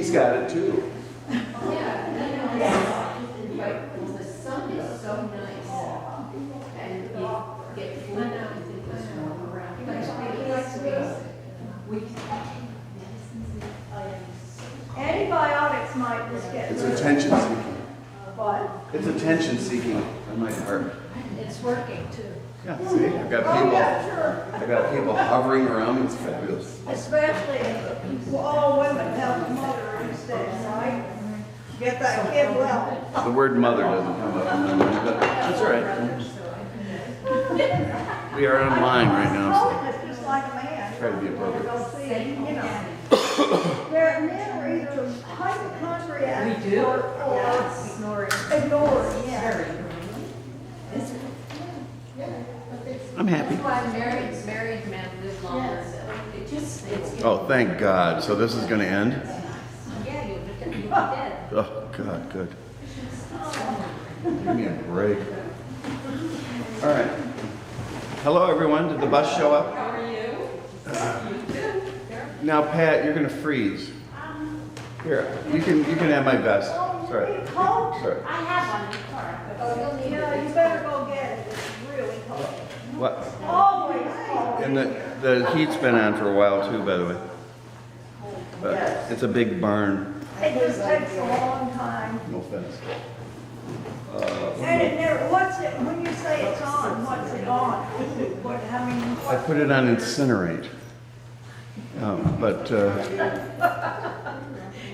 He's got it too. Yeah. But the sun is so nice. And you get food around. He likes to be. Antibiotics might just get. It's attention seeking. What? It's attention seeking on my part. It's working too. Yeah, see, I've got Oh, people. yeah, sure. I've got people hovering around me. It's fabulous. Especially all women help the mother these days, right? Get that kid well. The word mother doesn't come up in my mind, but that's all right. We are online right now, It's just like a man. so try to be appropriate. Go see it, you know. Their men are either hypochondriac We do. or Ignoring. ignoring, yeah. I'm happy. That's why married men live longer. It just, it's. Oh, thank God. So this is going to end? Yeah, you'll be dead. Oh, God, good. Give me a break. All right. Hello, everyone. Did the bus show up? How are you? Now, Pat, you're going to freeze. Here, you can have my vest. Sorry. It's cold. Sorry. I have one in the car. But you'll need Yeah, you better go get it. It's really cold. What? Always cold. And the heat's been on for a while, too, by the way. But it's a big barn. It just takes a long time. No offense. And it never, what's it, when you say it's on, what's it on? What, how many? I put it on incinerate. But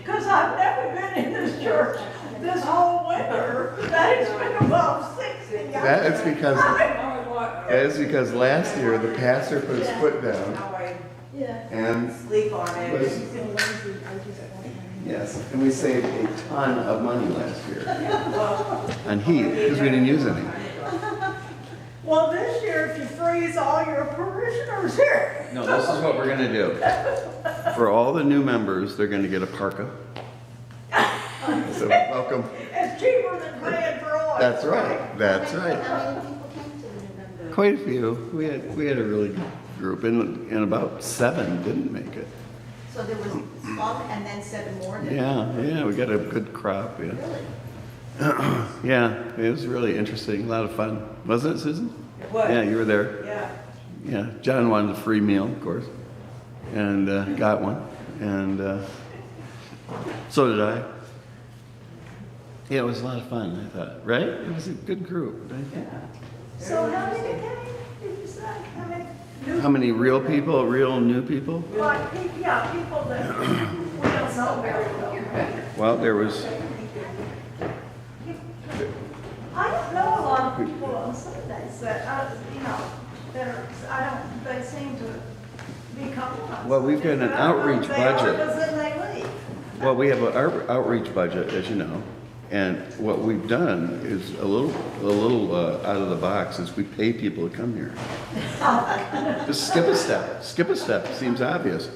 Because I've never been in this church this whole winter that it's been above 60. that is because last year the pastor put his foot down Yeah. and Sleep on it. yes, and we saved a ton of money last year on heat because we didn't use any. Well, this year, if you freeze all your parishioners here. No, this is what we're gonna do. For all the new members, they're gonna get a parka. So welcome. It's cheaper than paying for oil. That's right. That's right. how many people came to the November? Quite a few. We had a really good group, and about 7 didn't make it. So there was 12 and then 7 more? that- Yeah, we got a good crop. Yeah. Really? Yeah, it was really interesting. A lot of fun, wasn't it, Susan? It was. Yeah, you were there. Yeah. Yeah, John wanted a free meal, of course, and got one, and so did I. Yeah, it was a lot of fun, I thought, right? It was a good group. Right? So how many came, did you say? How many? How many real people, real new people? Like, yeah, people that we don't know very well. Well, there was, I don't know a lot of people on Sundays that, you know, they seem to be coming on. Well, we've got an Sundays. I don't know outreach if they are, budget. because then they leave. well, we have an outreach budget, as you know, and what we've done is a little out of the box is we pay people to come here. Just skip a step, seems obvious.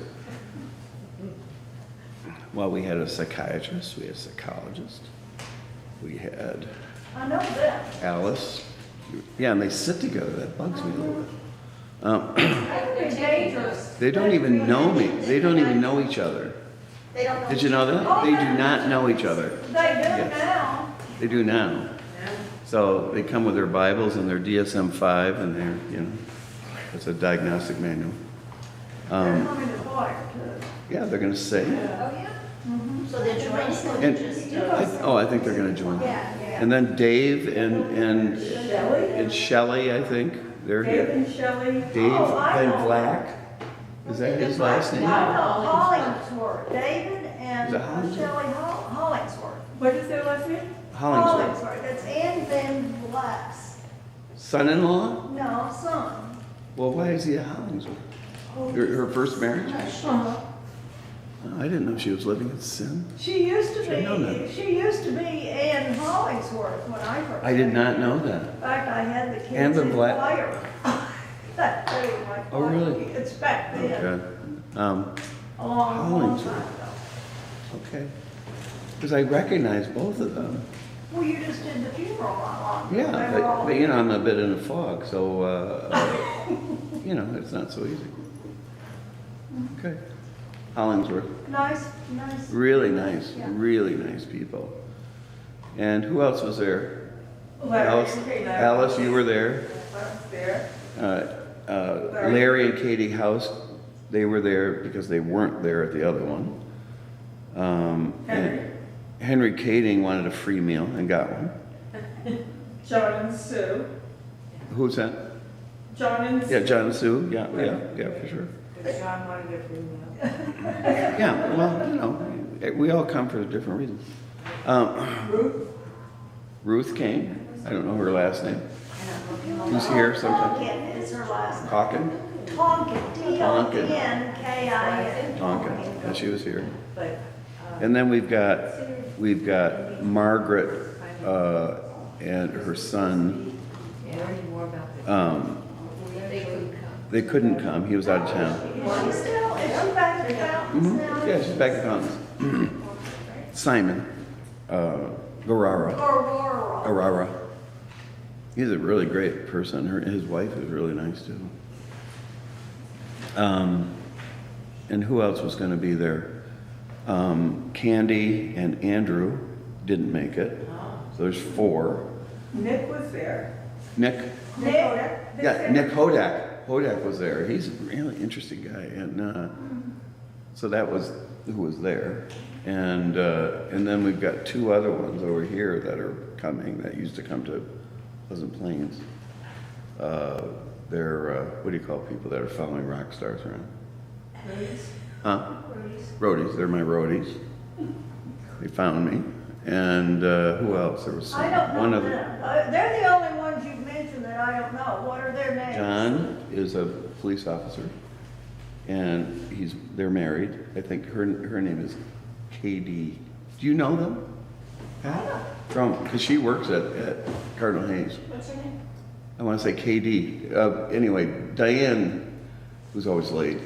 Well, we had a psychiatrist, we had a psychologist, we had I know that. Alice. Yeah, and they sit together, that bugs me a little bit. They're dangerous. They don't even know me, they don't even know each other. They don't know. Did you know that? They do not know each other. They do Yes. now. They do now. So they come with their Bibles and their DSM-5 and their, you know, it's a diagnostic manual. They're coming to choir too. Yeah, they're going to sing. Oh, yeah? So they're joining And, just. I think they're going to join. And then Dave and Shelley, I think, they're Dave here. and Shelley. Dave Oh, I Van know. Black, is that his last I name? know Hollingsworth. David and Is it Hollingsworth? Shelley Hollingsworth. What is their last name? Hollingsworth. That's Ann Van Black's. Son-in-law? No, son. Well, why is he a Hollingsworth? Her first marriage? Uh-huh. I didn't know she was living in sin. She used to Should've known that. be, she used to be Ann Hollingsworth when I first. I did met not her. know that. In fact, I had the Ann kids Van in Black? choir. That they were my Oh, really? choir kids back then, Okay. a long Hollingsworth. time ago. Okay. Because I recognize both of them. Well, you just did the funeral not long ago. Yeah, They were all but you know, I'm a bit in a fog, so, you know, it's not so easy. Okay. Hollingsworth. Nice. Really nice, Yeah. really nice people. And who else was there? Larry Alice, and Katie. Alice, you were there. I was there. Larry and Katie House, they were there because they weren't there at the other one. And Henry Kading wanted a free meal and got one. John and Sue. Who's that? John and Sue. Yeah, John and Sue. Yeah, for sure. John wanted a free meal. Yeah, well, you know, we all come for different reasons. Ruth. Ruth came. I don't know her last name. Who's here sometimes? Tonkin is her last name. Hawken? Tonkin, Tonkin. Tonkin. Yeah, she was here. And then we've got Margaret and her son. They couldn't come. He was out of town. Is she back to town now? Yeah, she's back at Fountains. Simon Aurora. Aurora. He's a really great person. His wife is really nice too. And who else was going to be there? Candy and Andrew didn't make it. So there's 4. Nick was there. Nick? Nick. Yeah, Nick Hodak. Hodak was there. He's a really interesting guy. And so that was who was there. And then we've got 2 other ones over here that are coming that used to come to Pleasant Plains. They're, what do you call people that are following rock stars around? Huh? Roadies. They're my roadies. They found me. And who else? There was I don't one know of them. them. They're the only ones you've mentioned that I don't know. What are their names? John is a police officer, and they're married. I think her name is KD. Do you know them? Because she works at Cardinal Hayes. What's her name? I want to say KD. Anyway, Diane, who's always late,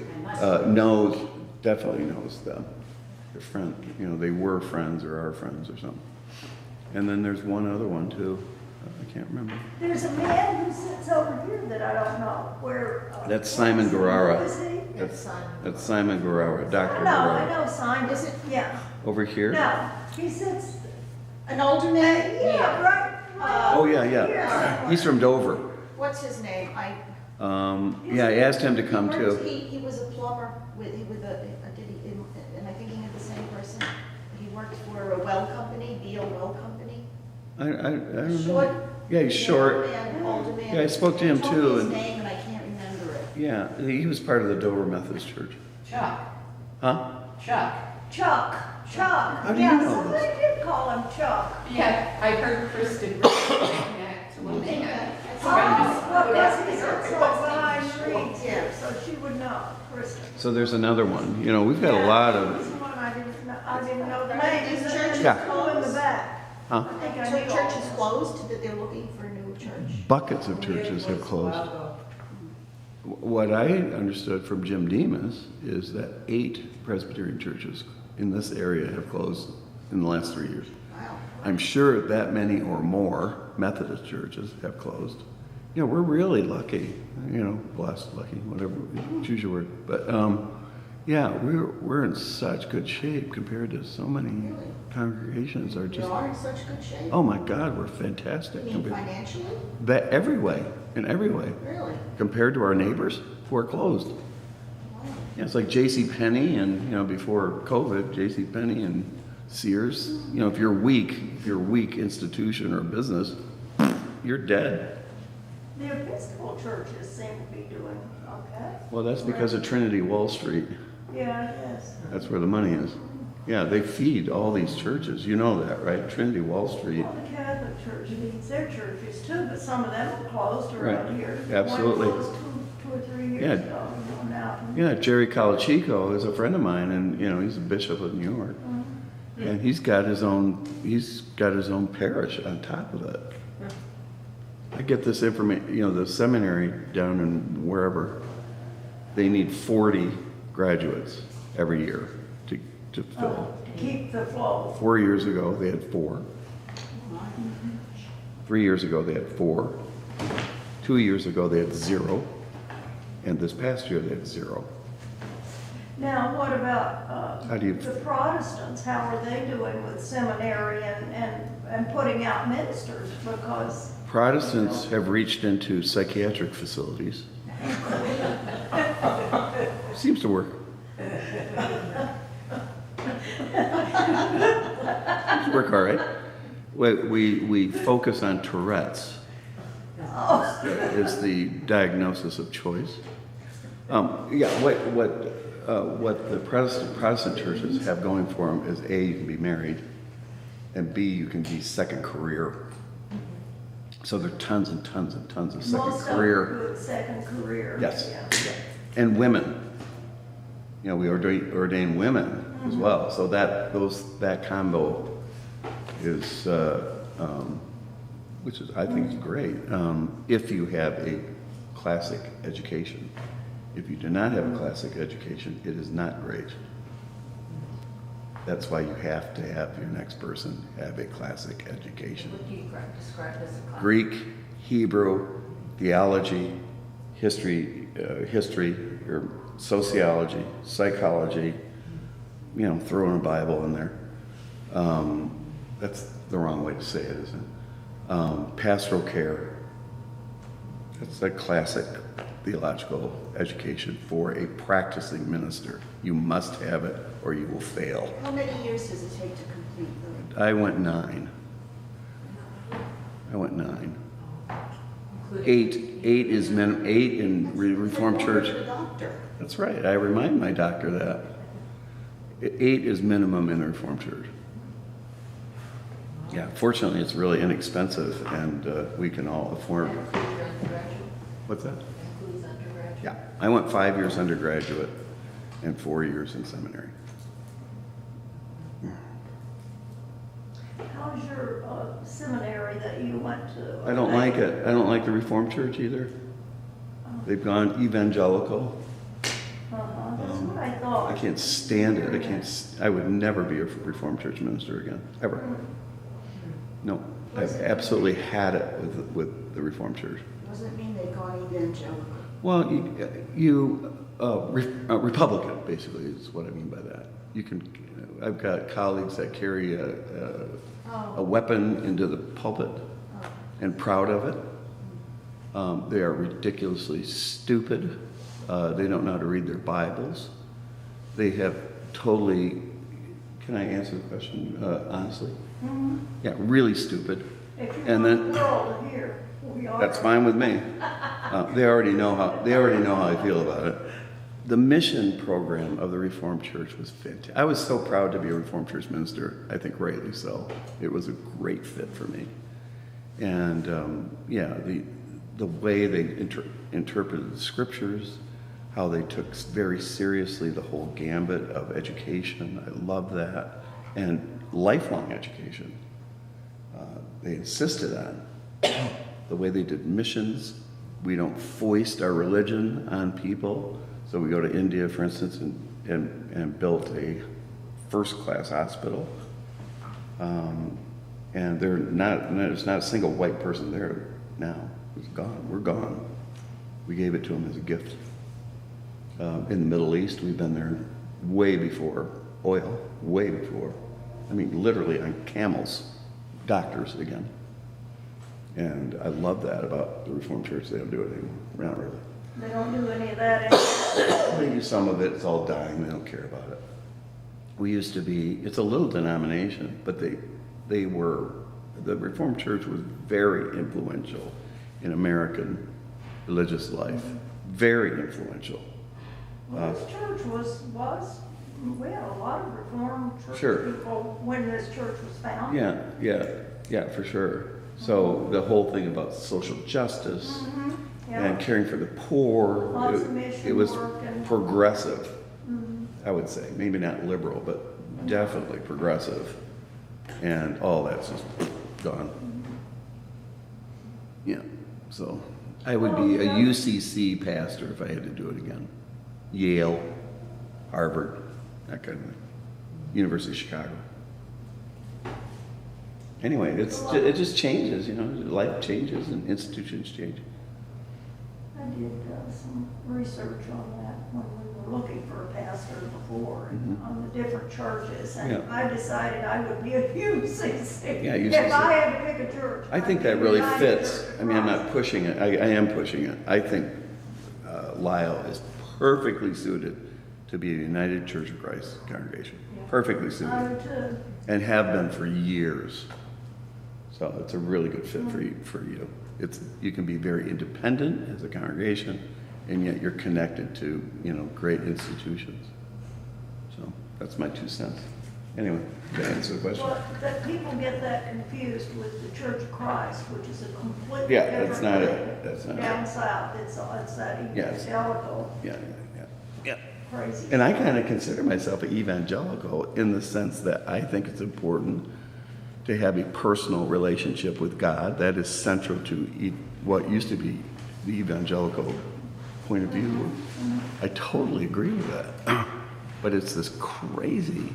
definitely knows them. They're friends. You know, they were friends or are friends or something. And then there's one other one too. I can't remember. There's a man who sits over here that I don't know where. That's Simon Guerrara. Who is he? That's Simon Guerrara, Dr. No, I Guerrara. know Simon. Is it? Yeah. Over here? No, he sits. An older man? Yeah, right. Oh, yeah. He's from Dover. What's his name? I asked him to come too. He was a plumber am I thinking of the same person? He worked for a well company, Beal Well Company. I don't Short. know. Yeah, he's short. Older man. Yeah, I spoke to him He told too, me his and- name and I can't remember it. Yeah, he was part of the Dover Methodist Church. Chuck. Huh? Chuck. Chuck. How do you Yeah, know somebody did call him Chuck. Yeah, I heard Kristen mention that to a man. Well, yes, he sits behind Reed's Yeah. here, so she would know, Kristen. So there's another one. You know, we've got a lot He's of, the one I didn't know the Are name. these He's churches Yeah. in the back. huh? I think I So knew all church is this. closed, that they're looking for a new church? Buckets of churches have closed. What I understood from Jim Demas is that 8 Presbyterian churches in this area have closed in the last 3 years. Wow. I'm sure that many or more Methodist churches have closed. You know, we're really lucky, you know, blessed, lucky, whatever, choose your word. But yeah, we're in such good shape compared to so many congregations are You just, are in such good shape? oh my God, we're You fantastic. mean financially? That every way, in every way, Really? compared to our neighbors who are closed. Wow. Yeah, it's like J.C. Penney and, you know, before COVID, J.C. Penney and Sears. You know, if you're a weak institution or business, you're dead. The Episcopal churches seem to be doing okay. Well, that's because of Trinity Wall Street. Yeah, yes. That's where the money is. Yeah, they feed all these churches. You know that, right? Trinity Wall Street. Well, the Catholic Church feeds their churches too, but some of them are closed around Right. here. Absolutely. One closed two or 3 years Yeah. ago. Now. Yeah, Jerry Colachico is a friend of mine, and you know he's a bishop of New York, and he's got his own parish on top of it. I get this information, you know, the seminary down in wherever, they need 40 graduates every year to fill. To keep the flow. 4 years ago, they had 4. 3 years ago, they had 4. 2 years ago, they had 0. And this past year, they had 0. Now, what about, How do you- the Protestants? How are they doing with seminary and putting out ministers? Because, Protestants have reached into psychiatric facilities. Seems to work. Seems to work all right. We focus on Tourette's. Is the diagnosis of choice. Yeah, what the Protestant churches have going for them is A, you can be married, and B, you can be second career. So there are tons and tons and tons of second most career. of them do it second career. Yes. Yeah. And women. You know, we ordain women as well. So that combo is, which is, I think, is great. If you have a classic education. If you do not have a classic education, it is not great. That's why you have to have your next person have a classic education. What do you describe as a class? Greek, Hebrew, theology, history, or sociology, psychology, you know, throw in a Bible in there. That's the wrong way to say it, isn't it? Pastoral care. That's a classic theological education for a practicing minister. You must have it or you will fail. How many years does it take to complete them? I went 9. Including- 8 is minimum. 8 in Reformed Then why Church. go to the doctor? That's right. I remind my doctor that 8 is minimum in the Reformed Church. Yeah, fortunately, it's really inexpensive, and we can all afford. That includes your undergraduate? What's that? That includes undergraduate? Yeah, I went 5 years undergraduate and 4 years in seminary. How's your seminary that you went to? I don't like it. I don't like the Reformed Church either. They've gone evangelical. That's what I thought. I can't stand it. I would never be a Reformed Church minister again, ever. No, I've absolutely had it with the Reformed Church. Doesn't mean they've gone evangelical. Well, Republican basically is what I mean by that. You can. I've got colleagues that carry a weapon into the pulpit and proud of it. They are ridiculously stupid. They don't know how to read their Bibles. They have totally. Can I answer the question honestly? Mhm. Yeah, really stupid. If you And want then the world here, we are. that's fine with me. They already know how I feel about it. The mission program of the Reformed Church was fantastic. I was so proud to be a Reformed Church minister. I think rightly so. It was a great fit for me. And the way they interpreted the scriptures, how they took very seriously the whole gambit of education. I love that. And lifelong education. They insisted on the way they did missions. We don't foist our religion on people. So we go to India, for instance, and built a first-class hospital. And there's not a single white person there now. It's gone. We're gone. We gave it to them as a gift. In the Middle East, we've been there way before oil, way before. I mean, literally on camels, doctors again. And I love that about the Reformed Church. They don't do it anymore. Not really. They don't do any of that anymore. They do some of it. It's all dying. They don't care about it. We used to be. It's a little denomination, but they were. The Reformed Church was very influential in American religious life. Very influential. Well, this church was, we had a lot of Reformed church Sure. people when this church was founded. Yeah, for sure. So the whole thing about social justice Yeah. and caring for the poor, Lots of mission it was work and- progressive, I would say. Maybe not liberal, but definitely progressive. And all that's just gone. Yeah, so I would be a UCC pastor if I had to do it again. Yale, Harvard, that kind of thing. University of Chicago. Anyway, it just changes, you know. Life changes and institutions change. I did some research on that when we were looking for a pastor before and on the different churches. And Yeah. I decided I would be a UCC. Yeah, If UCC. I had to pick a church. I think I'd be that really United fits. Church of I mean, I'm Christ. not pushing it. I am pushing it. I think Lyall is perfectly suited to be a United Church of Christ congregation. Perfectly I suited. would too. And have been for years. So it's a really good fit for you. You can be very independent as a congregation, and yet you're connected to, great institutions. So that's my 2 cents. Anyway, to answer the question. Well, that people get that confused with the Church of Christ, which is a completely Yeah, different that's not it. thing. That's not Down it. south, it's that Yes. evangelical Yeah. crazy. And I kind of consider myself an evangelical in the sense that I think it's important to have a personal relationship with God. That is central to what used to be the evangelical point of view. I totally agree with that. But it's this crazy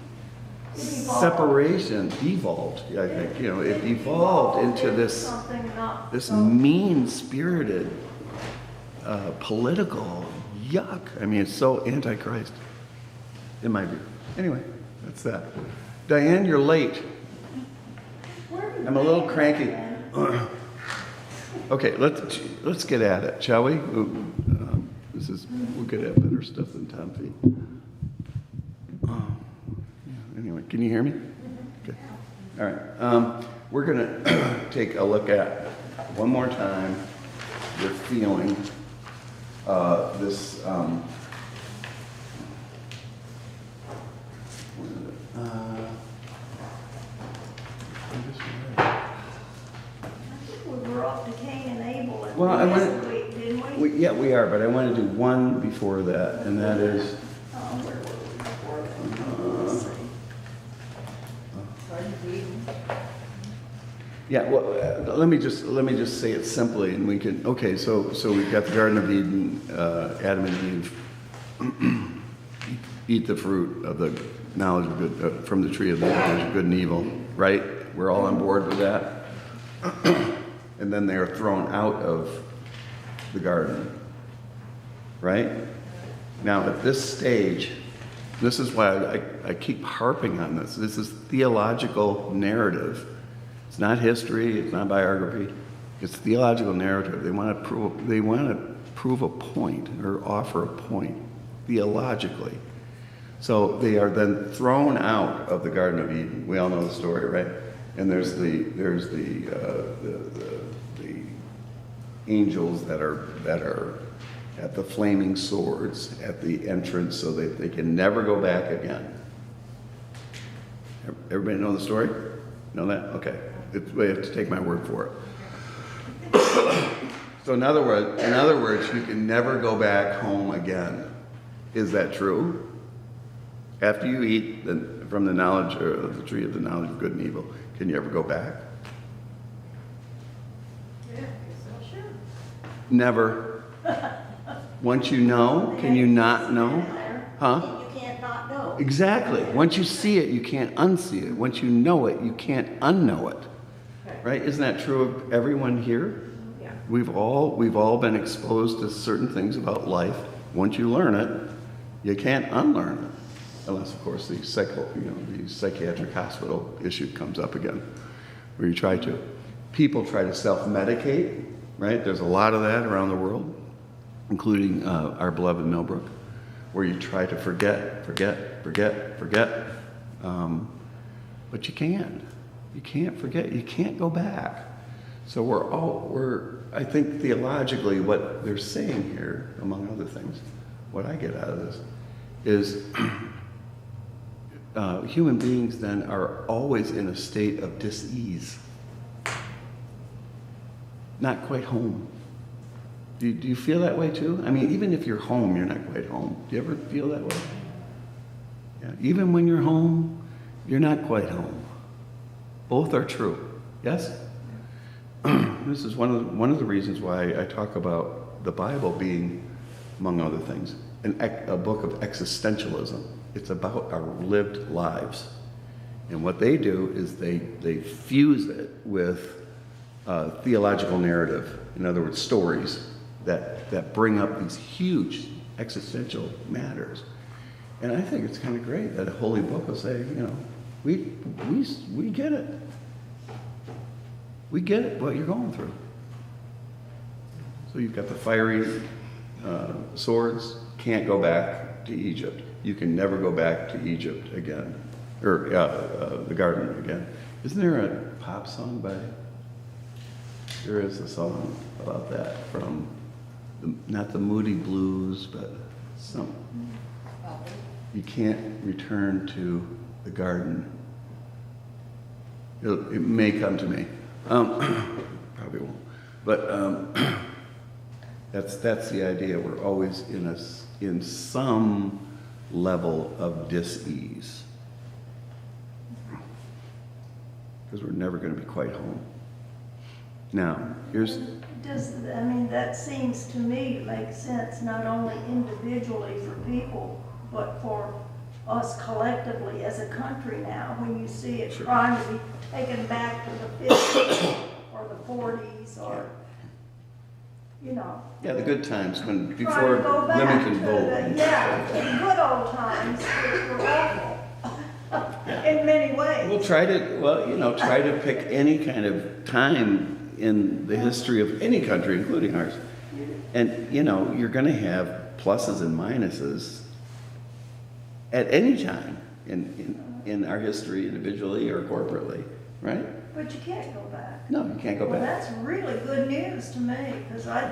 separation, devolved, I think. It evolved into this Something not this so- mean-spirited political yuck. I mean, it's so anti-Christ, in my view. Anyway, that's that. Diane, you're late. I'm a little cranky. Okay, let's get at it, shall we? We're gonna have better stuff than Tom Fee. Anyway, can you hear me? Okay. All right. We're gonna take a look at one more time your feeling. This. I think we were up to Cain and Abel at Well, I the wanted- last week, didn't we? Yeah, we are, but I want to do one before that, and that is. Where were we before that? Let's see. Yeah, well, let me just say it simply, and we can. Okay, so we've got the Garden of Eden. Adam and Eve eat the fruit of the knowledge of good from the tree of the knowledge of good and evil. Right? We're all on board with that. And then they are thrown out of the garden. Right? Now, at this stage, this is why I keep harping on this. This is theological narrative. It's not history. It's not biography. It's theological narrative. They want to prove a point or offer a point theologically. So they are then thrown out of the Garden of Eden. We all know the story, right? And there's the angels that are at the flaming swords at the entrance, so that they can never go back again. Everybody know the story? Know that? Okay. We have to take my word for it. So in other words, you can never go back home again. Is that true? After you eat from the knowledge of the tree of the knowledge of good and evil, can you ever go back? Yeah, so sure. Never. Once you know, can you not know? Huh? You can't not know. Exactly. Once you see it, you can't unsee it. Once you know it, you can't unknow it. Right? Isn't that true of everyone here? Yeah. We've all been exposed to certain things about life. Once you learn it, you can't unlearn it. Unless, of course, the psychiatric hospital issue comes up again, where you try to. People try to self-medicate, right? There's a lot of that around the world, including our beloved Millbrook, where you try to forget. But you can't. You can't forget. You can't go back. So I think theologically what they're saying here, among other things, what I get out of this, is human beings then are always in a state of dis-ease. Not quite home. Do you feel that way too? I mean, even if you're home, you're not quite home. Do you ever feel that way? Yeah. Even when you're home, you're not quite home. Both are true. Yes? This is one of the reasons why I talk about the Bible being, among other things, a book of existentialism. It's about our lived lives. And what they do is they fuse it with theological narrative. In other words, stories. that bring up these huge existential matters. And I think it's kind of great that a holy book will say, you know, we get it. We get it, what you're going through. So you've got the fiery swords, can't go back to Egypt. You can never go back to Egypt again, or the garden again. Isn't there a pop song by, there is a song about that from, not the Moody Blues, but some, you can't return to the garden. It may come to me. Probably won't. But that's the idea. We're always in some level of dis-ease. Because we're never going to be quite home. Now, here's... That seems to me make sense not only individually for people, but for us collectively as a country now, when you see it trying to be taken back to the 50s or the 40s or, you know. Yeah, the good times when, Trying before to go women back can to vote. the good old times, which were awful in many ways. We'll try to pick any kind of time in the history of any country, including ours. And, you know, you're going to have pluses and minuses at any time in our history, individually or corporately, right? But you can't go back. No, you can't go Well, back. that's really good news to me, because I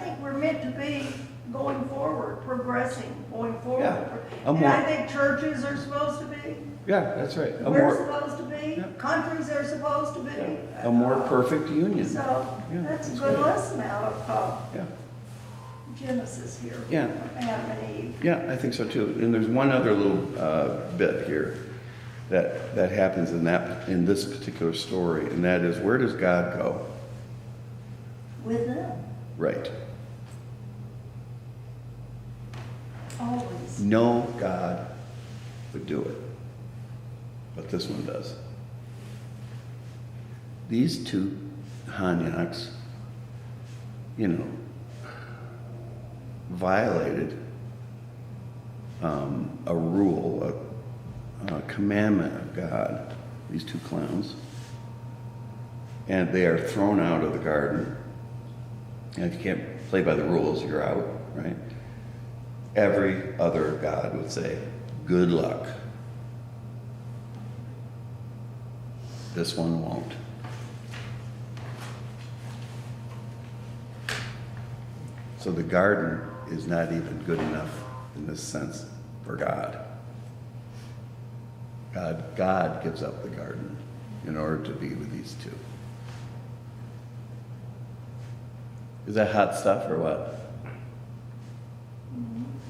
think we're meant to be going forward, progressing, going forward. Yeah. And I think churches are supposed to be, Yeah, that's right. we're supposed to be, Yeah. countries are supposed to be. A more perfect union. So Yeah, that's a that's good right. lesson out of Yeah. Genesis here. Yeah. Adam and Eve. Yeah, I think so too. And there's one other little bit here that happens in this particular story, and that is, where does God go? With them, Right. always. No God would do it, but this one does. These two Hanyaks, you know, violated a rule, a commandment of God, these two clowns, and they are thrown out of the garden. And if you can't play by the rules, you're out, right? Every other God would say, good luck. This one won't. So the garden is not even good enough in this sense for God. God gives up the garden in order to be with these two. Is that hot stuff or what?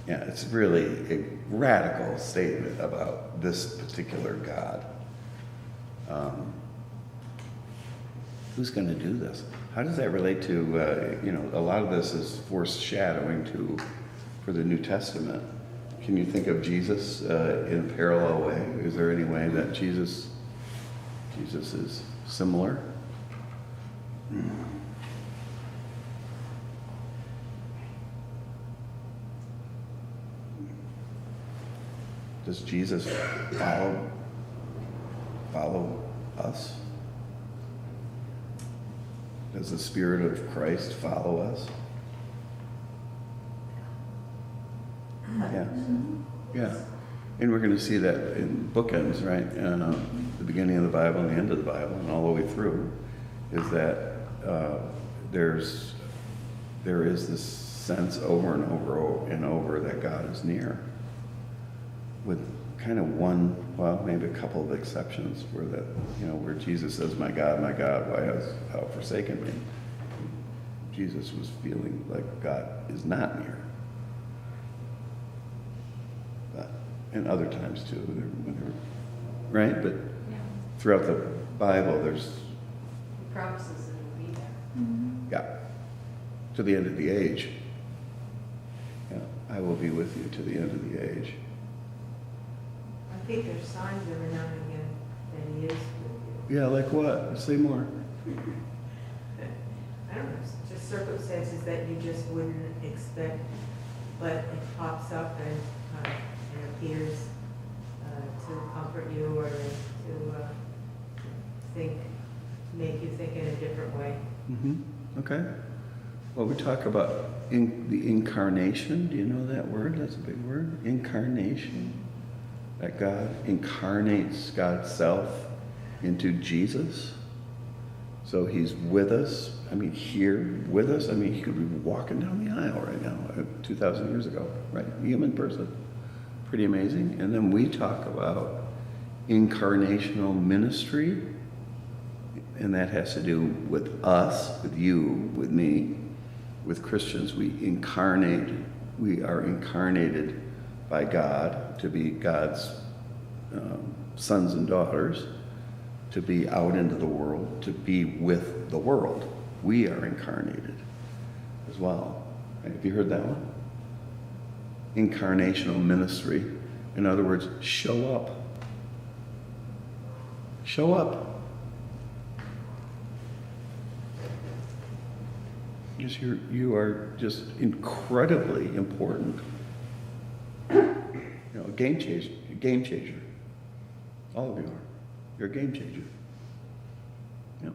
Yeah, it's really a radical statement about this particular God. Who's going to do this? How does that relate to, a lot of this is foreshadowing for the New Testament. Can you think of Jesus in a parallel way? Is there any way that Jesus is similar? Does Jesus follow us? Does the Spirit of Christ follow us? Yeah. Yeah. And we're going to see that in bookends, right? The beginning of the Bible and the end of the Bible and all the way through, is that there is this sense over and over and over that God is near, with kind of maybe a couple of exceptions where Jesus says, my God, why hast thou forsaken me? Jesus was feeling like God is not near. But, and other times too, right? But throughout the Bible, there's... He promises that he'll be there. Yeah. To the end of the age. Yeah. I will be with you to the end of the age. I think there's signs every now and again that he is with you. Yeah, like what? Say more. I don't know, just circumstances that you just wouldn't expect, but it pops up and appears to comfort you or to make you think in a different way. Okay. Well, we talk about the incarnation. Do you know that word? That's a big word. Incarnation. That God incarnates God's self into Jesus. So he's with us. I mean, here with us. I mean, he could be walking down the aisle right now, 2,000 years ago, right? Human person. Pretty amazing. And then we talk about incarnational ministry. And that has to do with us, with you, with me, with Christians. We are incarnated by God to be God's sons and daughters, to be out into the world, to be with the world. We are incarnated as well. Have you heard that one? Incarnational ministry. In other words, show up. Show up. You are just incredibly important. You know, a game changer. All of you are. You're a game changer. Yep.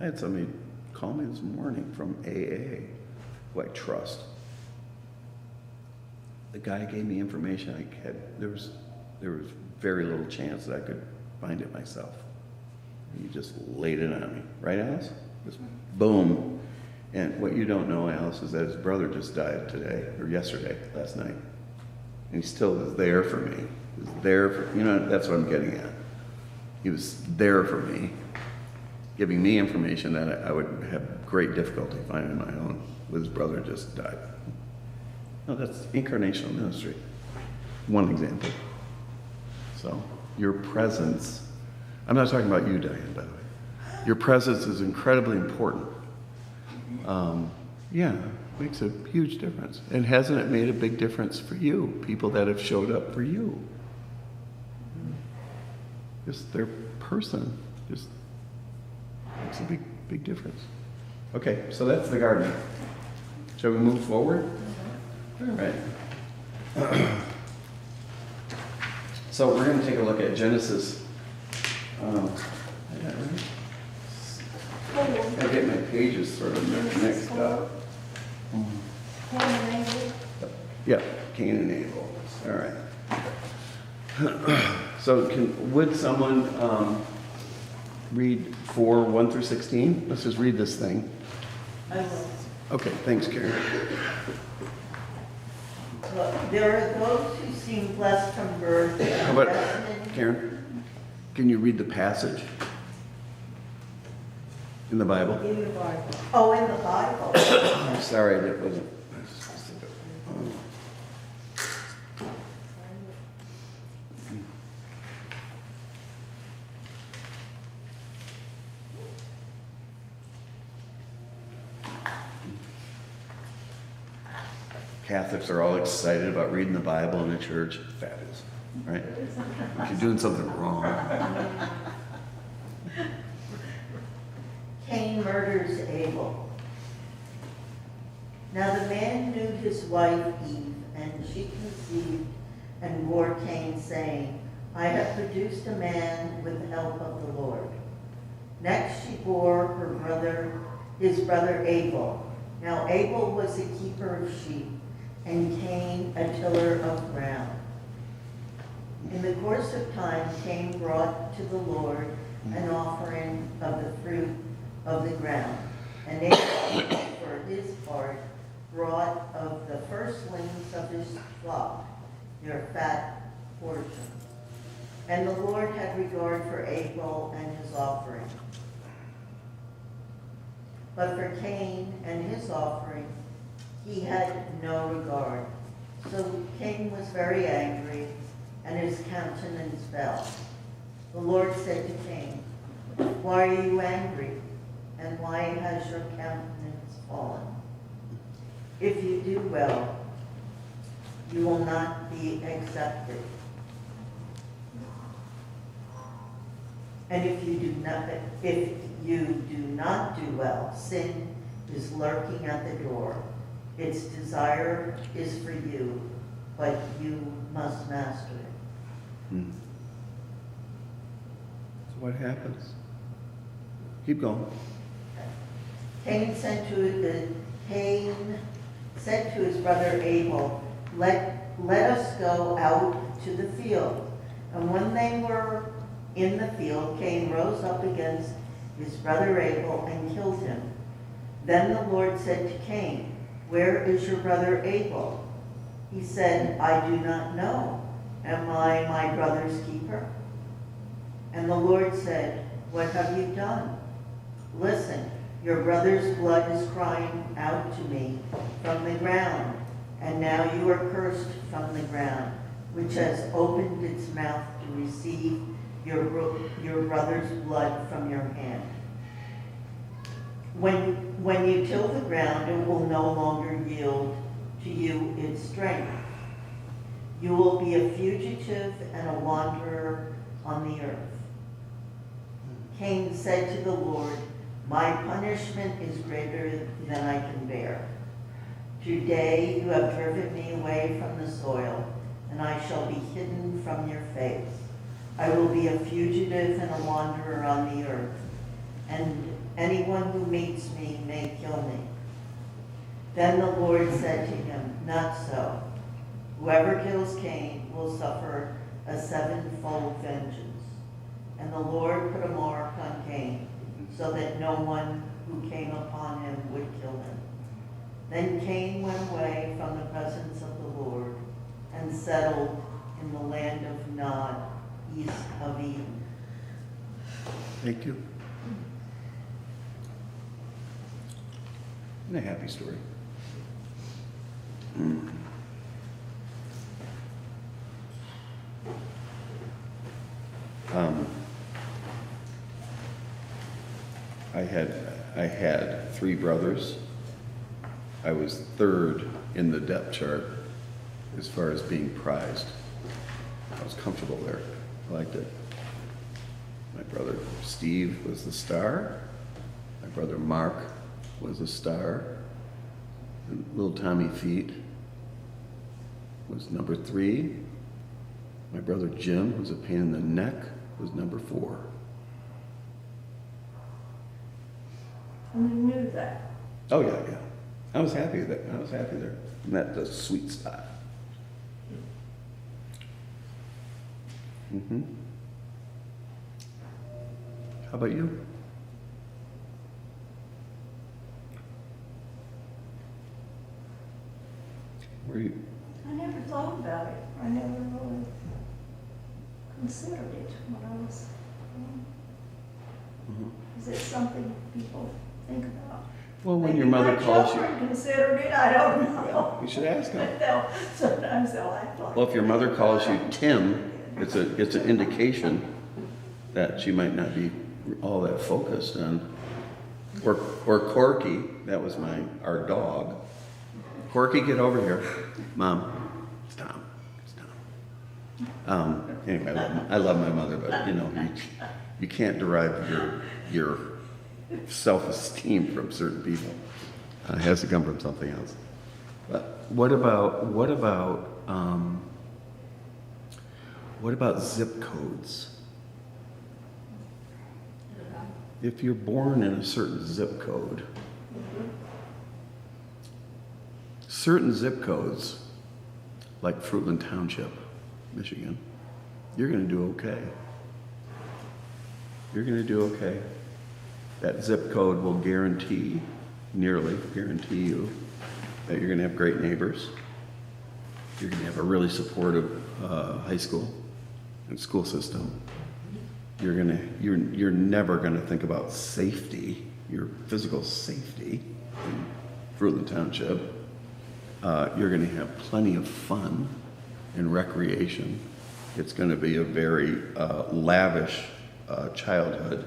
I had somebody call me this morning from AA, who I trust. The guy gave me information there was very little chance that I could find it myself. He just laid it on me. Right, Alice? Just boom. And what you don't know, Alice, is that his brother just died last night. And he still is there for me. He was there for, that's what I'm getting at. He was there for me, giving me information that I would have great difficulty finding my own, with his brother just died. No, that's incarnational ministry. One example. So, your presence, I'm not talking about you, Diane, by the way. Your presence is incredibly important. Makes a huge difference. And hasn't it made a big difference for you? People that have showed up for you. Just their person just makes a big difference. Okay, so that's the garden. Shall we move forward? All right. So we're going to take a look at Genesis. I get my pages sort of mixed up. Yeah, Cain and Abel. All right. So would someone read 4, 1-16? Let's just read this thing. Okay, thanks, Karen. Look, there are those who seem blessed from birth. How about, Karen, can you read the passage in the Bible? In the Bible. Oh, in the Bible. I'm sorry, that wasn't. Catholics are all excited about reading the Bible in the church. Fabulous, right? If you're doing something wrong. Cain murders Abel. Now the man knew his wife Eve, and she conceived and bore Cain, saying, I have produced a man with the help of the Lord. Next she bore his brother Abel. Now Abel was a keeper of sheep, and Cain a tiller of ground. In the course of time, Cain brought to the Lord an offering of the fruit of the ground, and Abel, for his part, brought of the firstlings of his flock, their fat portion. And the Lord had regard for Abel and his offering. But for Cain and his offering, he had no regard. So Cain was very angry, and his countenance fell. The Lord said to Cain, why are you angry? And why has your countenance fallen? If you do well, you will not be accepted. And if you do not do well, sin is lurking at the door. Its desire is for you, but you must master it. Hmm. So what happens? Keep going. Cain said to his brother Abel, let us go out to the field. And when they were in the field, Cain rose up against his brother Abel and killed him. Then the Lord said to Cain, where is your brother Abel? He said, I do not know. Am I my brother's keeper? And the Lord said, what have you done? Listen, your brother's blood is crying out to me from the ground, and now you are cursed from the ground, which has opened its mouth to receive your brother's blood from your hand. When you till the ground, it will no longer yield to you its strength. You will be a fugitive and a wanderer on the earth. Cain said to the Lord, my punishment is greater than I can bear. Today you have driven me away from the soil, and I shall be hidden from your face. I will be a fugitive and a wanderer on the earth, and anyone who meets me may kill me. Then the Lord said to him, not so. Whoever kills Cain will suffer a sevenfold vengeance. And the Lord put a mark on Cain, so that no one who came upon him would kill him. Then Cain went away from the presence of the Lord and settled in the land of Nod, east of Eden. Thank you. And a happy story. I had 3 brothers. I was 3rd in the depth chart as far as being prized. I was comfortable there. I liked it. My brother Steve was the star. My brother Mark was a star. And little Tommy Feet was number 3. My brother Jim was a pain in the neck, was number 4. And you knew that. Oh yeah, yeah. I was happy with that. I was happy there. And that's the sweet spot. Mm-hmm. How about you? Were you? I never thought about it. I never really considered it when I was, is it something people think about? Well, when Maybe your mother my calls you, children considered it, I don't know. well, you should ask them. But sometimes they'll act like. Well, if your mother calls you Tim, it's an indication that she might not be all that focused on. Or Corky, that was our dog. Corky, get over here. Mom, it's Tom. It's Tom. Anyway, I love my mother, but you can't derive your self-esteem from certain people. It has to come from something else. But what about zip codes? If you're born in a certain zip code, certain zip codes, like Fruitland Township, Michigan, you're going to do okay. You're going to do okay. That zip code will nearly guarantee you that you're going to have great neighbors. You're going to have a really supportive high school and school system. You're never going to think about safety, your physical safety in Fruitland Township. You're going to have plenty of fun and recreation. It's going to be a very lavish childhood,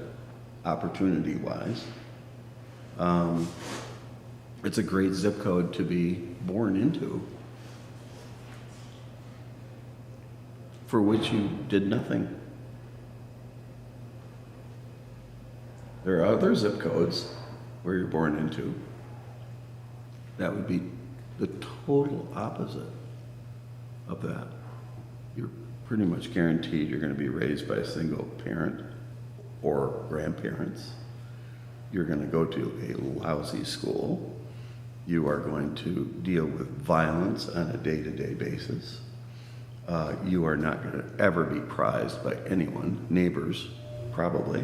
opportunity-wise. It's a great zip code to be born into, for which you did nothing. There are other zip codes where you're born into That would be the total opposite of that. You're pretty much guaranteed you're going to be raised by a single parent or grandparents. You're going to go to a lousy school. You are going to deal with violence on a day-to-day basis. You are not going to ever be prized by anyone, neighbors, probably.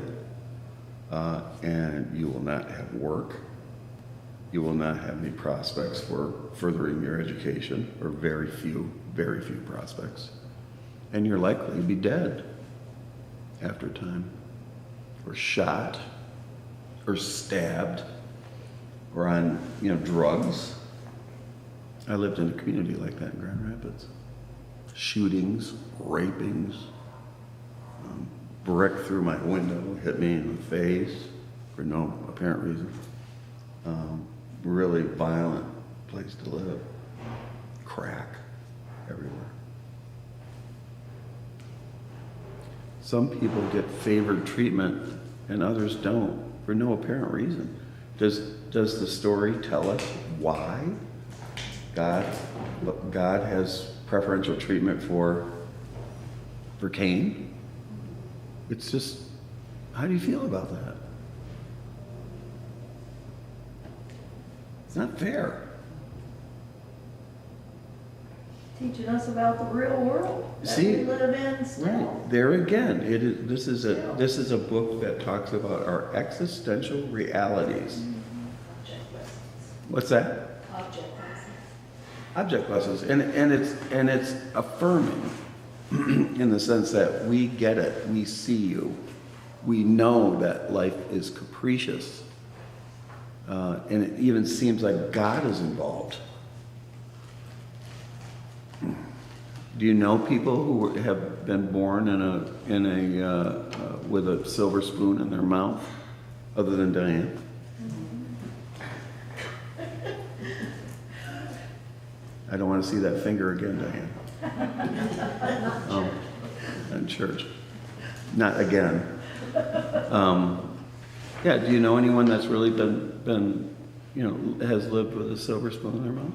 And you will not have work. You will not have any prospects for furthering your education, or very few prospects. And you're likely to be dead after time, or shot, or stabbed, or on, drugs. I lived in a community like that in Grand Rapids. Shootings, rapings, brick through my window, hit me in the face for no apparent reason. Really violent place to live. Crack everywhere. Some people get favored treatment and others don't for no apparent reason. Does the story tell us why God has preferential treatment for Cain? It's just, how do you feel about that? It's not fair. Teaching us about the real world that we live in still. Right. There again, this is a book that talks about our existential realities. What's that? Object lessons. And it's affirming in the sense that we get it, we see you. We know that life is capricious. And it even seems like God is involved. Do you know people who have been born with a silver spoon in their mouth, other than Diane? I don't want to see that finger again, Diane. In church, not again. Yeah. Do you know anyone that's really been has lived with a silver spoon in their mouth?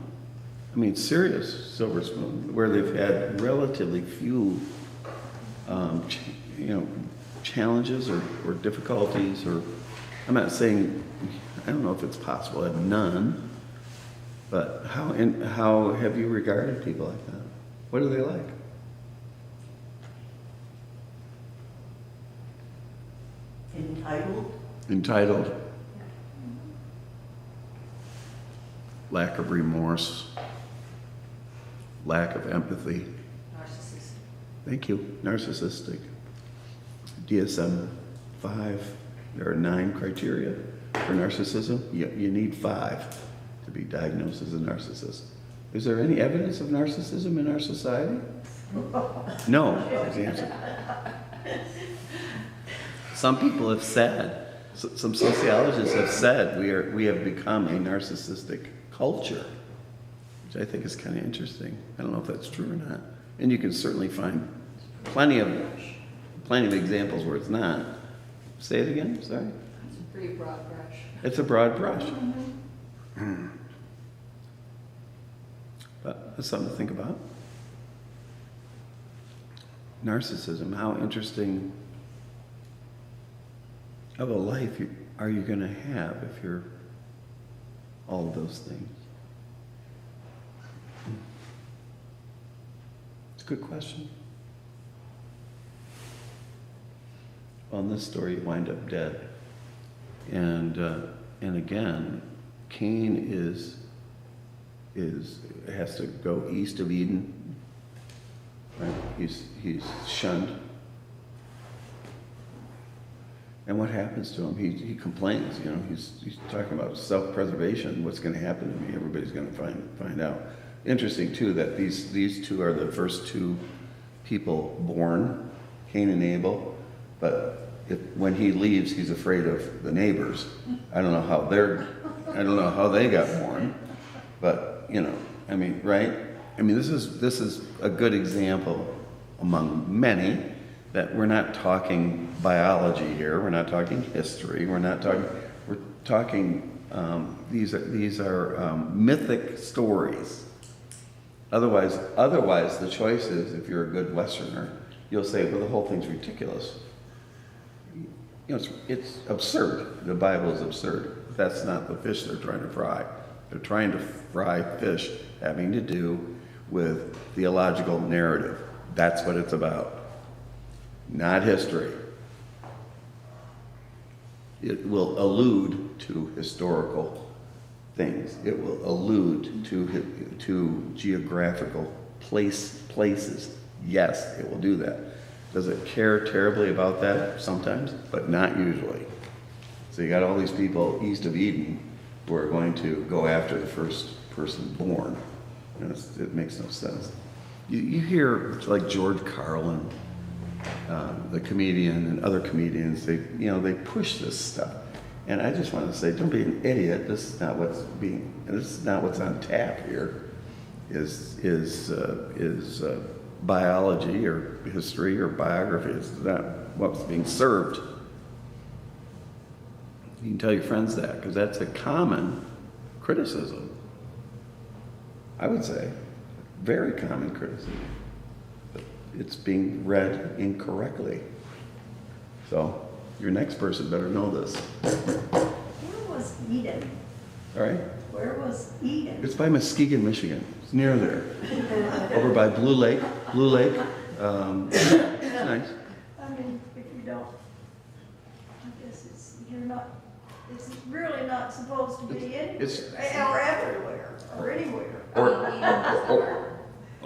I mean, serious silver spoon, where they've had relatively few, challenges or difficulties, or I'm not saying, I don't know if it's possible to have none, but how have you regarded people like that? What are they like? Entitled. Lack of remorse. Lack of empathy. Narcissistic. Thank you. Narcissistic. DSM-5. There are 9 criteria for narcissism. You need 5 to be diagnosed as a narcissist. Is there any evidence of narcissism in our society? No, is the answer. Some people have said, some sociologists have said, we have become a narcissistic culture, which I think is kind of interesting. I don't know if that's true or not. And you can certainly find plenty of examples where it's not. Say it again, sorry. It's a pretty broad brush. It's a broad brush. But that's something to think about. Narcissism, how interesting of a life are you going to have if you're all of those things? It's a good question. Well, in this story, you wind up dead. And again, Cain has to go east of Eden. Right? He's shunned. And what happens to him? He complains. He's talking about self-preservation. What's going to happen to me? Everybody's going to find out. Interesting too that these two are the first 2 people born, Cain and Abel. But when he leaves, he's afraid of the neighbors. I don't know how they got born. But right? This is a good example among many that we're not talking biology here. We're not talking history. We're talking These are mythic stories. Otherwise, the choice is, if you're a good Westerner, you'll say, well, the whole thing's ridiculous. You know, it's absurd. The Bible is absurd. That's not the fish they're trying to fry. They're trying to fry fish having to do with theological narrative. That's what it's about, not history. It will allude to historical things. It will allude to geographical places. Yes, it will do that. Does it care terribly about that? Sometimes, but not usually. So you got all these people east of Eden who are going to go after the first person born. And it makes no sense. You hear like George Carlin, the comedian, and other comedians. They push this stuff, and I just want to say, don't be an idiot. This is not what's on tap here. Is biology or history or biography? It's not what's being served. You can tell your friends that, because that's a common criticism. I would say, very common criticism. It's being read incorrectly. So, your next person better know this. Where was Eden? All right? Where was Eden? It's by Muskegon, Michigan. It's near there. Over by Blue Lake. It's nice. I mean, if you don't, I guess it's really not supposed to be or everywhere, or anywhere.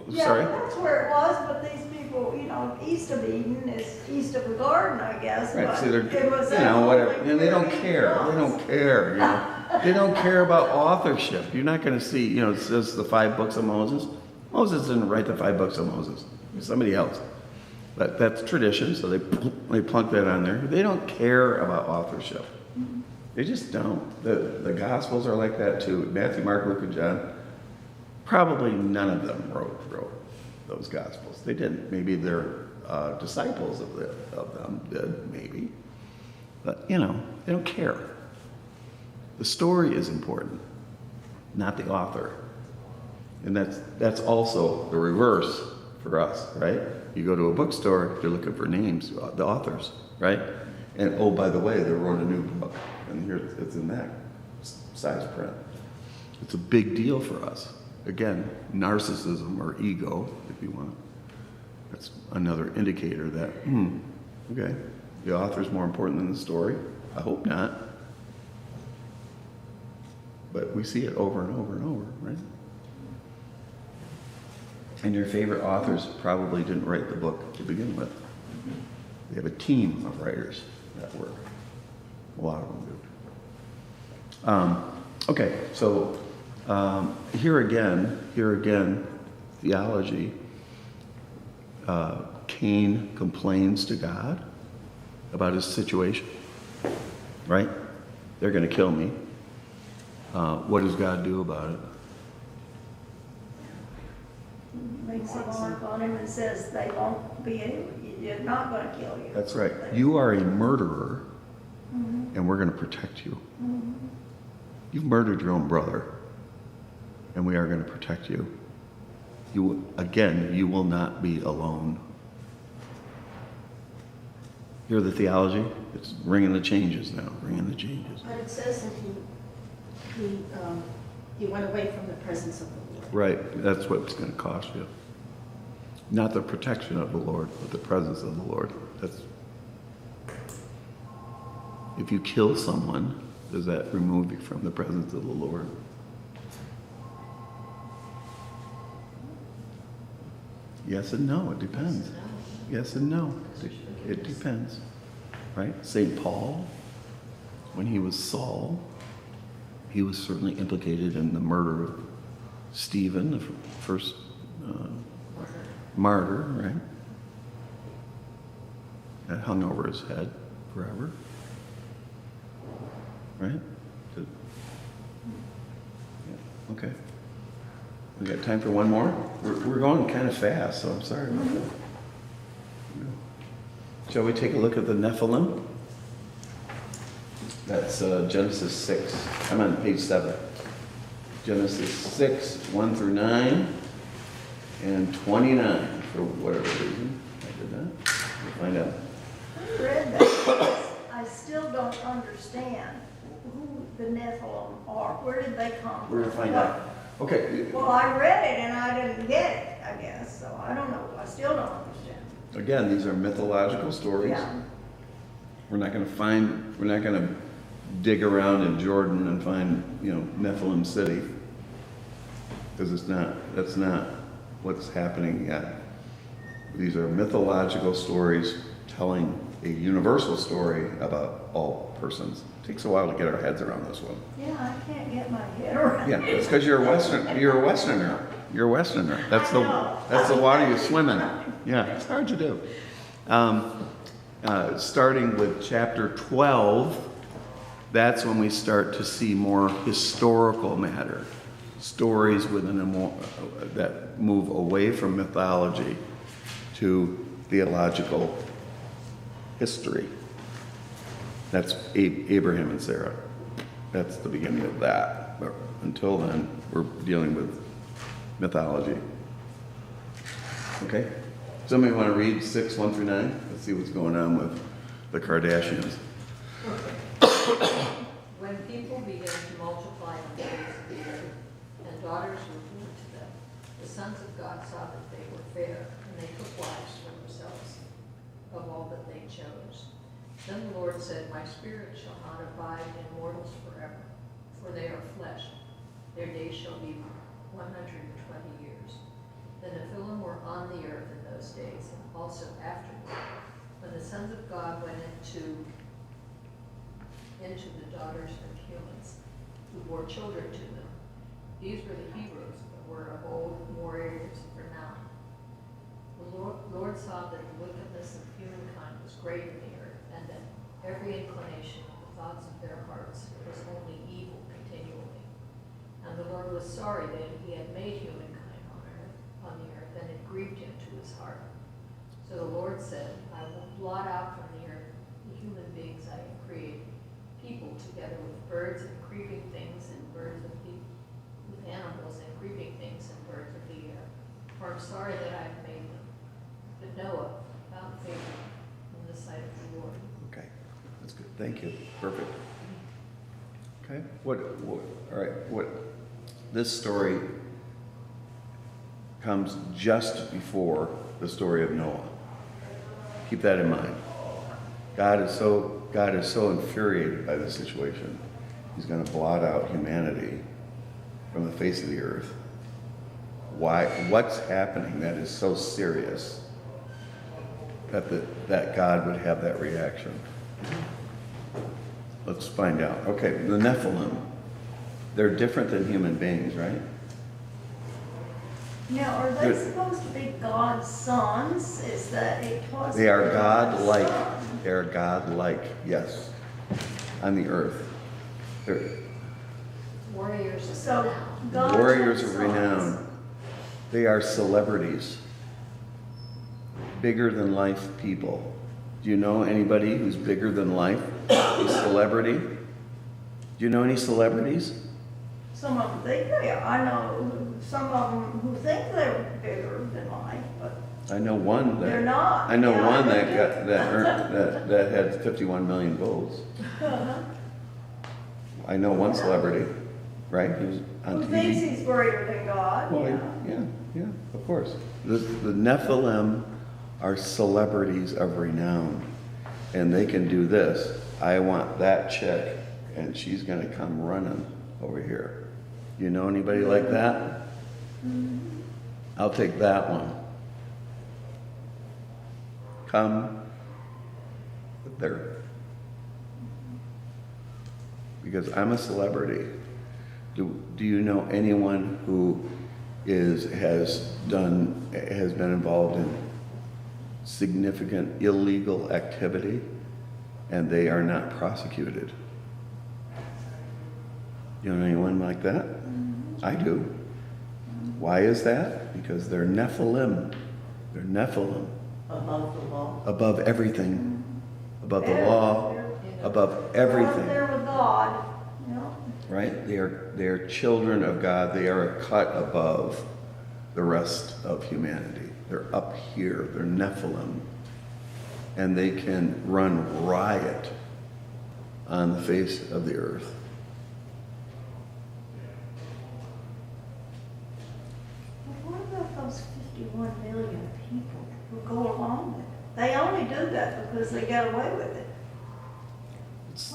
Yeah, Sorry? that's where it was, but these people, east of Eden is east of the garden, I guess. Right, but so they're, it was whatever. absolutely And they don't where care. Eden They was. don't care, They don't care about authorship. You're not going to see, it says the 5 books of Moses. Moses didn't write the 5 books of Moses. It was somebody else. But that's tradition, so they plunk that on there. They don't care about authorship. They just don't. The Gospels are like that too. Matthew, Mark, Luke, and John. Probably none of them wrote those Gospels. They didn't. Maybe their disciples of them did, maybe. But, they don't care. The story is important, not the author. And that's also the reverse for us, right? You go to a bookstore, you're looking for names, the authors, right? And oh, by the way, they wrote a new book, and here it's in that size print. It's a big deal for us. Again, narcissism or ego, if you want. That's another indicator that, okay, the author's more important than the story. I hope not. But we see it over and over and over, right? And your favorite authors probably didn't write the book to begin with. They have a team of writers that work. A lot of them do. Okay, so here again, theology. Cain complains to God about his situation, right? They're going to kill me. What does God do about it? Makes a mark on him and says they won't be able, you're not going to kill you. That's right. You are a murderer, and we're going to protect you. You've murdered your own brother, and we are going to protect you. You will not be alone. Hear the theology? It's ringing the changes now, ringing the changes. But it says that he went away from the presence of the Lord. Right, that's what it's going to cost you. Not the protection of the Lord, but the presence of the Lord. If you kill someone, does that remove you from the presence of the Lord? Yes and no, it depends. Yes and no, it depends. Right? St. Paul, when he was Saul, he was certainly implicated in the murder of Stephen, the first martyr, right? That hung over his head forever. Right? Yeah. Okay. We got time for one more? We're going kind of fast, so I'm sorry about that. Shall we take a look at the Nephilim? That's Genesis 6. I'm on page 7. Genesis 6, 1 through 9, and 29, for whatever reason. I did that. We'll find out. I read that. I still don't understand who the Nephilim are. Where did they come from? We're going to find out. Okay. Well, I read it and I didn't get it, I guess, so I don't know. I still don't understand. Again, these are mythological stories. Yeah. We're not going to dig around in Jordan and find, Nephilim City. Because that's not what's happening yet. These are mythological stories telling a universal story about all persons. It takes a while to get our heads around this one. Yeah, I can't get my head around Yeah, it. it's because you're a Westerner. You're a Westerner. That's the water you swim in. Yeah, it's hard to do. Starting with chapter 12, that's when we start to see more historical matter, stories that move away from mythology to theological history. That's Abraham and Sarah. That's the beginning of that. But until then, we're dealing with mythology. Okay? Somebody want to read 6, 1 through 9? Let's see what's going on with the Kardashians. When people began to multiply on the face of the earth, and daughters were born to them, the sons of God saw that they were fair, and they took wives for themselves of all that they chose. Then the Lord said, My spirit shall not abide in mortals forever, for they are flesh. Their days shall be 120 years. The Nephilim were on the earth in those days, and also afterward, when the sons of God went into the daughters of humans, who bore children to them. These were the heroes that were of old warriors of renown. The Lord saw that the wickedness of humankind was great in the earth, and that every inclination of the thoughts of their hearts was only evil continually. And the Lord was sorry that he had made humankind on the earth, and it grieved him to his heart. So the Lord said, I will blot out from the earth the human beings I have created, people together with birds and creeping things and birds of the with animals and creeping things and birds of the air. For I'm sorry that I have made them. But Noah found favor in the sight of the Lord. Okay, that's good. Thank you. Perfect. Okay. What this story comes just before the story of Noah. Keep that in mind. God is so infuriated by this situation. He's going to blot out humanity from the face of the earth. Why? What's happening that is so serious that God would have that reaction? Let's find out. Okay, the Nephilim. They're different than human beings, right? Now, are they supposed to be God's sons? Is that it was? They are God's God-like. son? They are God-like, yes, on the earth. They're Warriors of So renown. God's warriors of sons. renown. They are celebrities. Bigger than life people. Do you know anybody who's bigger than life? A celebrity? Do you know any celebrities? Some of them think they are. I know some of them who think they're bigger than life, but I know one that they're not. I know Yeah, one they that had 51 million votes. Uh-huh. I know one celebrity, right? He was on Who TV. thinks he's greater than God? Well, yeah, of course. The Nephilim are celebrities of renown, and they can do this. I want that chick, and she's going to come running over here. You know anybody like that? I'll take that one. Come there. Because I'm a celebrity. Do you know anyone who has been involved in significant illegal activity and they are not prosecuted? You know anyone like that? I do. Why is that? Because they're Nephilim. They're Nephilim. Above the law. Above everything. Above the law, above They're up everything, there with God, you know. right? They are children of God. They are a cut above the rest of humanity. They're up here. They're Nephilim. And they can run riot on the face of the earth. But what about those 51 million people who go along with it? They only do that because they got away with it.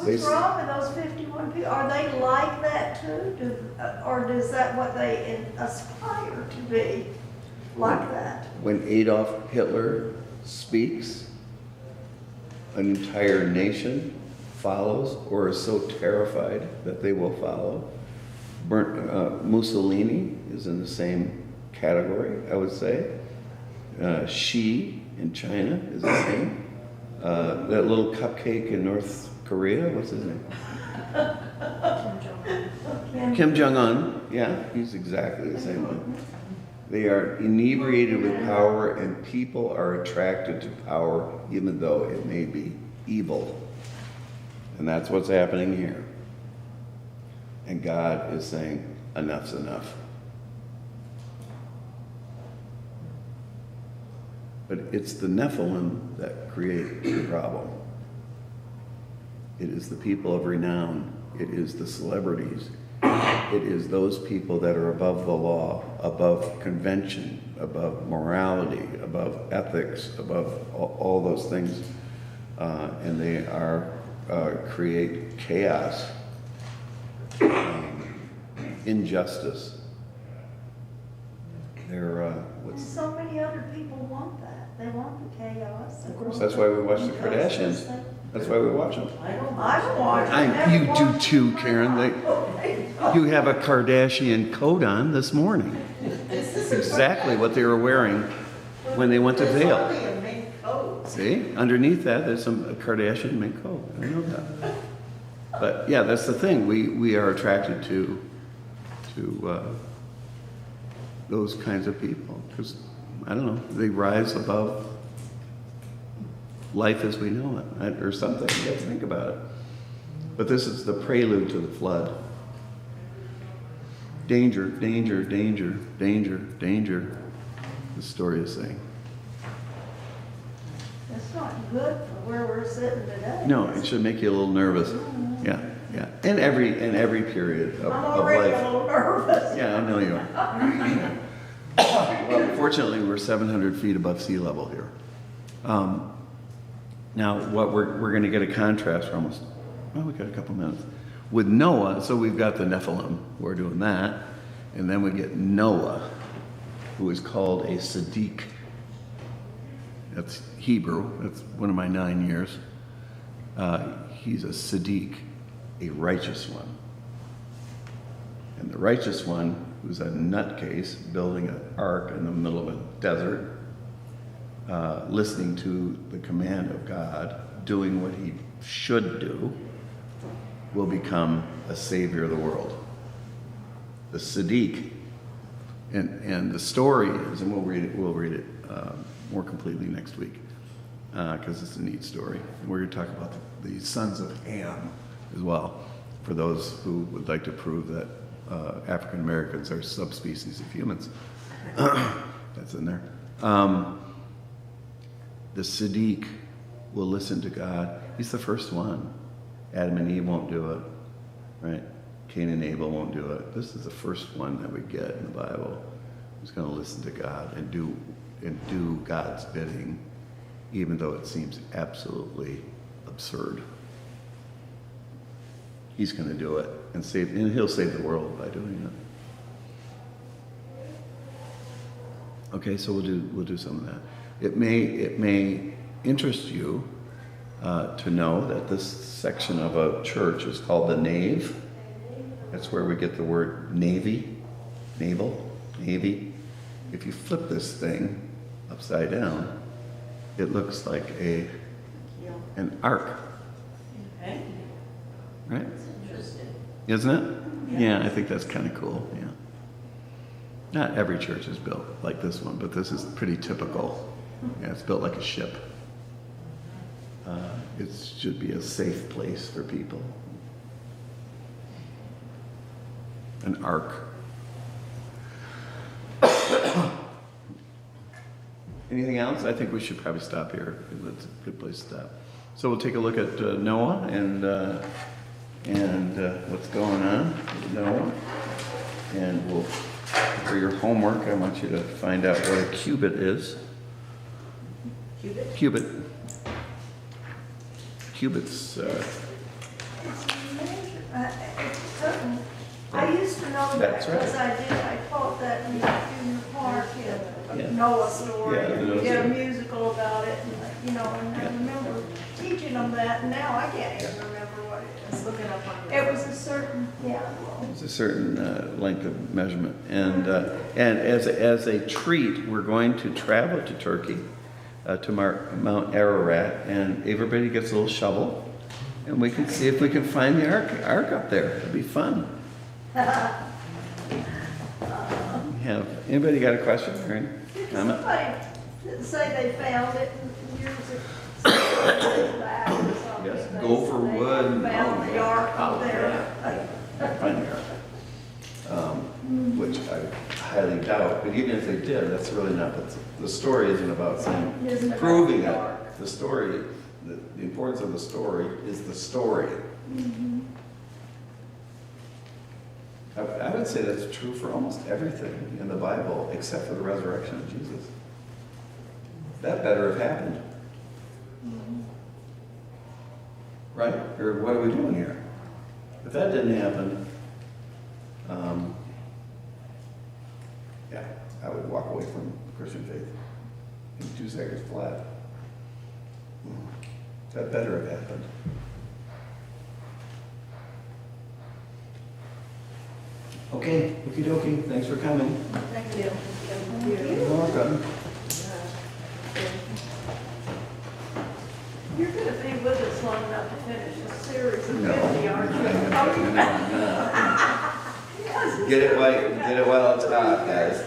They- What's wrong with those 51 people? Are they like that too? Or is that what they aspire to be? Like that? When Adolf Hitler speaks, an entire nation follows or is so terrified that they will follow. Mussolini is in the same category, I would say. Xi in China is the same. That little cupcake in North Korea, what's his name? Kim Jong-un, yeah, he's exactly the same one. They are inebriated with power, and people are attracted to power, even though it may be evil. And that's what's happening here. And God is saying, enough's enough. But it's the Nephilim that create the problem. It is the people of renown. It is the celebrities. It is those people that are above the law, above convention, above morality, above ethics, above all those things. And they are create chaos, injustice. They're And what's so many other people want that. They want the chaos. of course that's why we watch the Kardashians. That's why we watch them. I don't. I don't watch it. You do too, Karen. You have a Kardashian coat on this morning. That's exactly what they were wearing when they went to There's Vail. only a mink coat. See, underneath that, there's a Kardashian mink coat. I know that. But yeah, that's the thing. We are attracted to those kinds of people because I don't know. They rise above life as we know it, or something. You have to think about it. But this is the prelude to the flood. Danger, danger, danger, danger, danger. The story is saying. That's not good for where we're sitting today. No, it should make you a little nervous. Yeah, yeah. In every period of I'm already a life. little nervous. Yeah, I know you are. Well, fortunately, we're 700 feet above sea level here. Now, what we're going to get a contrast. We're almost. Oh, we got a couple minutes with Noah. So we've got the Nephilim. We're doing that, and then we get Noah, who is called a Sadiq. That's Hebrew. That's one of my 9 years. He's a Sadiq, a righteous one. And the righteous one, who's a nutcase, building an ark in the middle of a desert, listening to the command of God, doing what he should do, will become a savior of the world. The Sadiq. And the story is, and we'll read it more completely next week, because it's a neat story. We're going to talk about the sons of Ham as well, for those who would like to prove that African Americans are subspecies of humans. That's in there. The Sadiq will listen to God. He's the first one. Adam and Eve won't do it, right? Cain and Abel won't do it. This is the first one that we get in the Bible who's going to listen to God and do God's bidding, even though it seems absolutely absurd. He's going to do it and he'll save the world by doing it. Okay, so we'll do some of that. It may interest you to know that this section of a church is called the nave. That's where we get the word navy, naval, navy. If you flip this thing upside down, it looks like an ark, Okay. right? Interesting. Isn't it? Yeah, I think that's kind of cool. Yeah. Not every church is built like this one, but this is pretty typical. Yeah, it's built like a ship. It should be a safe place for people. An ark. Anything else? I think we should probably stop here. That's a good place to stop. So we'll take a look at Noah and what's going on with Noah. And we'll, for your homework, I want you to find out what a cubit is. Cubit? Cubit. Cubits. I used to know that That's right. because I taught that in the park Yeah. in Noah story. Yeah, the And we Noah did a story. musical about it, and and I Yeah. remember teaching them that, and now I can't even remember what it Let's is. look it up on. It was a certain, It's a certain length of measurement. And as a treat, we're going to travel to Turkey, to Mount Ararat, and everybody gets a little shovel, and we can see if we can find the ark up there. It'll be fun. Anybody got a question or any Did comment? somebody say they found it years back or something? Yes, They gopher say they wood. Found the ark Oh, up there. yeah. Find the ark. Which I highly doubt, but even if they did, that's really not, the story isn't about saying, Isn't about proving the it. ark. The story, the importance of the story is the story. I would say that's true for almost everything in the Bible, except for the resurrection of Jesus. That better have happened. Right? Or what are we doing here? If that didn't happen, yeah, I would walk away from Christian faith in 2 seconds flat. That better have happened. Okay, okie dokie, thanks for coming. Thank you. You're welcome. You're gonna be with us long enough to finish a series of No. 50, aren't you? Yes. Get it while it's hot, guys.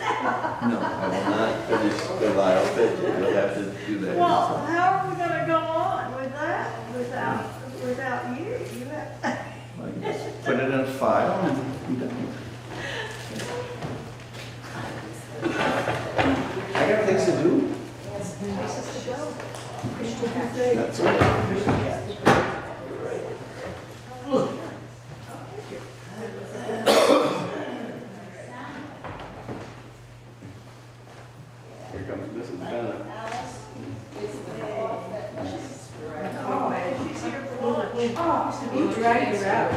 No, I will not finish the Lyall 50. You'll have to do that. Well, how are we gonna go on with that without you? You have, Like, just put it in a file and be done. I got things to do. That's right. Here comes Mrs. Bennett. oh, she's here for lunch. You dragged her out.